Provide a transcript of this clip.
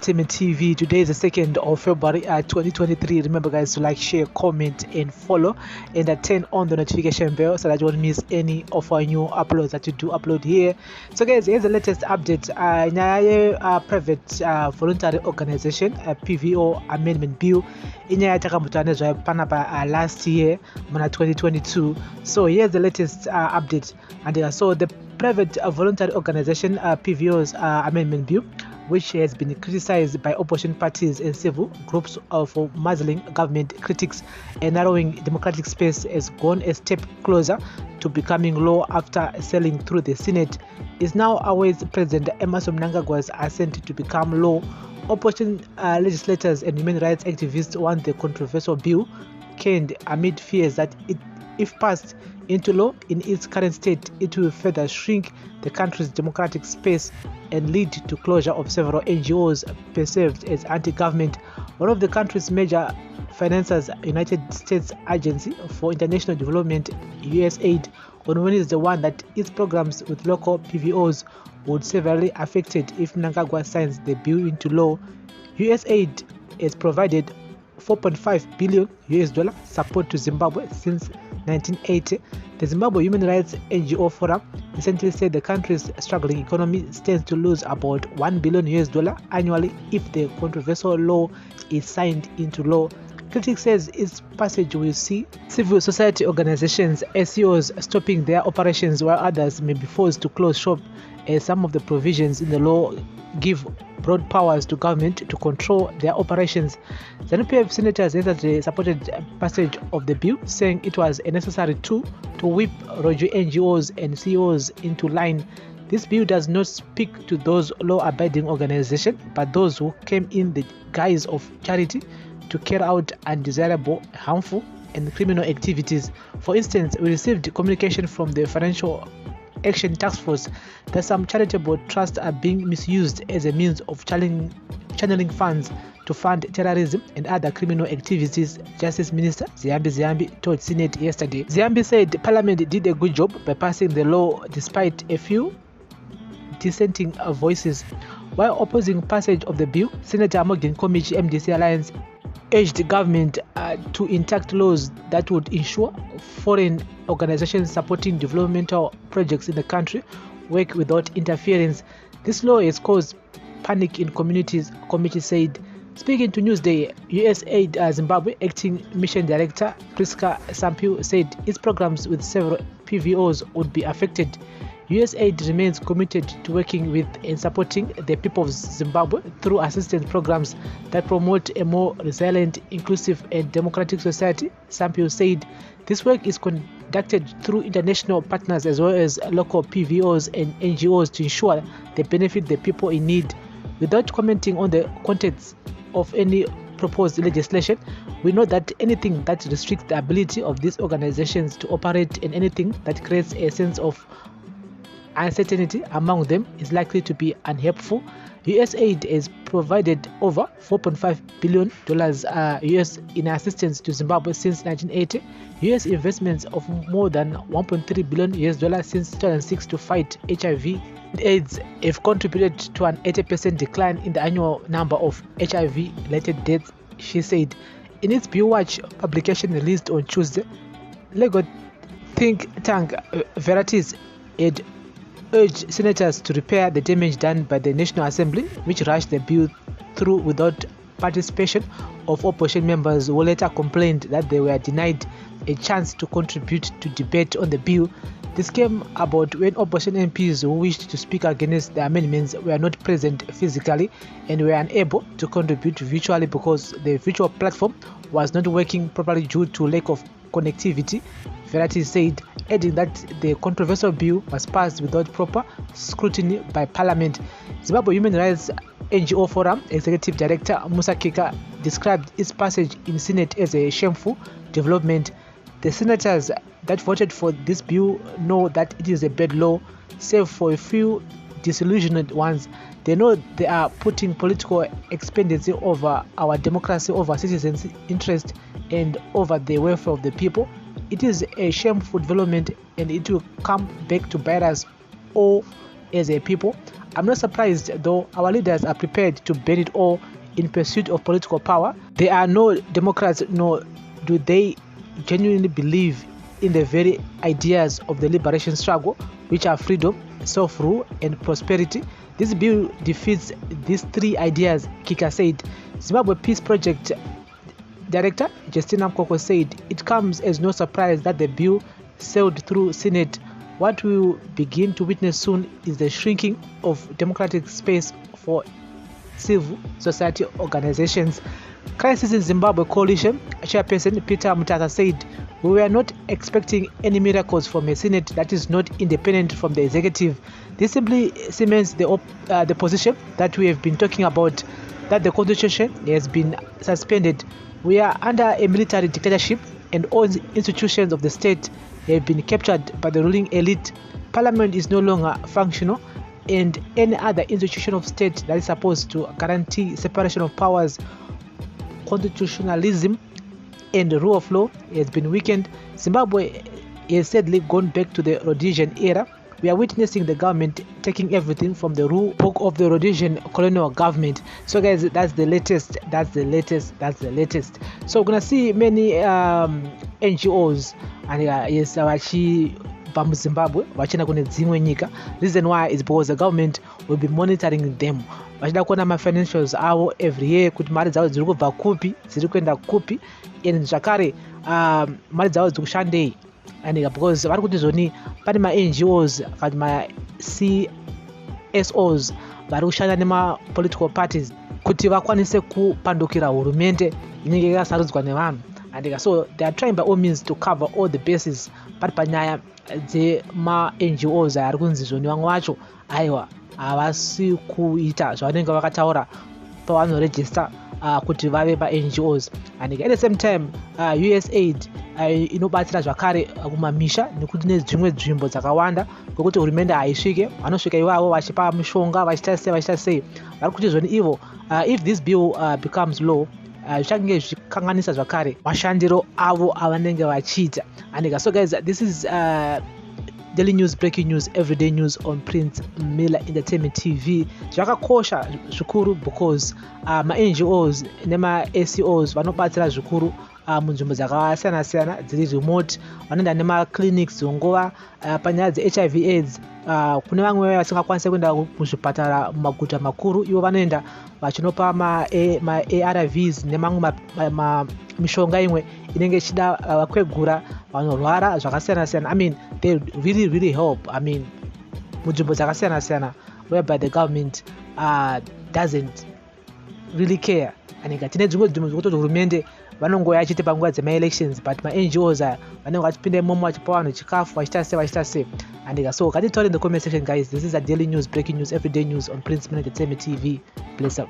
Entertainment TV. Today is the 2nd of February 2023. Remember guys to like, share, comment and follow, and turn on the notification bell so that you won't miss any of our new uploads that you do upload here. So guys, here's the latest update. Private voluntary organization PVO amendment bill in last year 2022. So here's the latest update. And so the private voluntary organization PVOs amendment bill, which has been criticized by opposition parties and civil groups for muzzling government critics and narrowing democratic space, has gone a step closer to becoming law after sailing through the Senate. Is now awaits President Emmerson Mnangagwa's assent to become law. Opposition legislators and human rights activists want the controversial bill canned amid fears that if passed into law in its current state, it will further shrink the country's democratic space and lead to closure of several NGOs perceived as anti-government. One of the country's major financiers, United States Agency for International Development (USAID), on Wednesday warned that its programs with local PVOs would severely affected if Mnangagwa signs the bill into law. USAID has provided $4.5 billion support to Zimbabwe since 1980. The Zimbabwe Human Rights NGO Forum recently said the country's struggling economy stands to lose about $1 billion annually if the controversial law is signed into law. Critics says its passage will see civil society organizations, SEOs, stopping their operations while others may be forced to close shop, as some of the provisions in the law give broad powers to government to control their operations. ZANU-PF senators yesterday supported passage of the bill, saying it was a necessary tool to whip Roger NGOs and CEOs into line. This bill does not speak to those law-abiding organizations, but those who came in the guise of charity to carry out undesirable, harmful, and criminal activities. For instance, we received communication from the Financial Action Task Force that some charitable trusts are being misused as a means of channeling funds to fund terrorism and other criminal activities, Justice Minister Ziyambi told Senate yesterday. Ziyambi said Parliament did a good job by passing the law despite a few dissenting voices. While opposing passage of the bill, Senator Morgan Komichi MDC Alliance urged the government to enact laws that would ensure foreign organizations supporting developmental projects in the country work without interference. This law has caused panic in communities, Komichi said. Speaking to Newsday, USAID Zimbabwe Acting Mission Director Priska Sampiu said its programs with several PVOs would be affected. USAID remains committed to working with and supporting the people of Zimbabwe through assistance programs that promote a more resilient, inclusive and democratic society, Sampiu said. This work is conducted through international partners as well as local PVOs and NGOs to ensure they benefit the people in need. Without commenting on the contents of any proposed legislation, we know that anything that restricts the ability of these organizations to operate and anything that creates a sense of uncertainty among them is likely to be unhelpful. USAID has provided over $4.5 billion US in assistance to Zimbabwe since 1980. US investments of more than $1.3 billion US since 2006 to fight HIV and AIDS have contributed to an 80% decline in the annual number of HIV-related deaths, she said. In its Bill Watch publication released on Tuesday, legal think tank Verities had urged senators to repair the damage done by the National Assembly, which rushed the bill through without participation of opposition members, who later complained that they were denied a chance to contribute to debate on the bill. This came about when opposition MPs who wished to speak against the amendments were not present physically and were unable to contribute virtually because the virtual platform was not working properly due to lack of connectivity, Verity said, adding that the controversial bill was passed without proper scrutiny by Parliament. Zimbabwe Human Rights NGO Forum Executive Director Musa Kika described its passage in Senate as a shameful development. The senators that voted for this bill know that it is a bad law, save for a few disillusioned ones. They know they are putting political expediency over our democracy, over citizens' interest, and over the welfare of the people. It is a shameful development and it will come back to bite us all as a people. I'm not surprised, though our leaders are prepared to burn it all in pursuit of political power. They are no democrats, nor do they genuinely believe in the very ideas of the liberation struggle, which are freedom, self-rule, and prosperity. This bill defeats these three ideas, Kika said. Zimbabwe Peace Project Director Justina Mkoko said, "It comes as no surprise that the bill sailed through Senate. What we will begin to witness soon is the shrinking of democratic space for civil society organizations." Crisis in Zimbabwe Coalition Chairperson Peter Mutaka said, "We were not expecting any miracles from a Senate that is not independent from the executive. This simply cements the position that we have been talking about, that the constitution has been suspended. We are under a military dictatorship and all institutions of the state have been captured by the ruling elite. Parliament is no longer functional, and any other institution of state that is supposed to guarantee separation of powers, constitutionalism, and the rule of law has been weakened. Zimbabwe has sadly gone back to the Rhodesian era. We are witnessing the government taking everything from the rule book of the Rhodesian colonial government." So guys, that's the latest. So we're gonna see many NGOs and yes, vachi Zimbabwe vachina kune dzimwe nyika. Reason why is because the government will be monitoring them. Vachida kuona financials avo every year, kuti mari dzavo dziri kubva kupi, dziri kuenda kupi, and zvakare mari dzavo dziri kushandei. And because vari kuti zvoni pane ma-NGOs kana ma-CSOs vari kushanda nema-political parties kuti vakwanise kupandukira hurumende inenge yakasarudzwa nevanhu. And so they are trying by all means to cover all the bases pari panyaya dzema-NGOs ari kunzi zvoni vamwe vacho aiwa havasi kuita zvavanenge vakataura pavanoregister kuti vave pa-NGOs. And at the same time USAID inobatsira zvakare kumamisha nekuti nedzimwe nzvimbo dzakawanda kwekuti hurumende haisvike, vanosvika ivavo vachipa mishonga vachiita sei. Vari kuti zvoni ivo if this bill becomes law zvichange zvikanganisa zvakare mashandiro avo avanenge vachiita. And so guys, this is daily news, breaking news, everyday news on Prince Miller Entertainment TV. Zvakakosha zvikuru because ma-NGOs nema-ACOs vanobatsira zvikuru munzvimbo dzakasiyana-siyana dziri remote, vanoenda nema-clinics dzongova panyaya dze-HIV AIDS. Kune vamwe vasingakwanisi kuenda muzvipatara mumaguta makuru, ivo vanoenda vachinopa ma-ARVs nemamwe mishonga imwe inenge ichida vakwegura vanorwara zvakasiyana-siyana. I mean, they really help. I mean, munzvimbo dzakasiyana-siyana whereby the government doesn't really care. And tine dzimwe nzvimbo dzokutoti hurumende vanongoya achiti panguva dzema-elections, but ma-NGOs vanenge vachipinda imomo vachipa vanhu chikafu vachiita sei. And so ngatitaure in the comment section guys. This is a daily news, breaking news, everyday news on Prince Miller Entertainment TV. Bless up.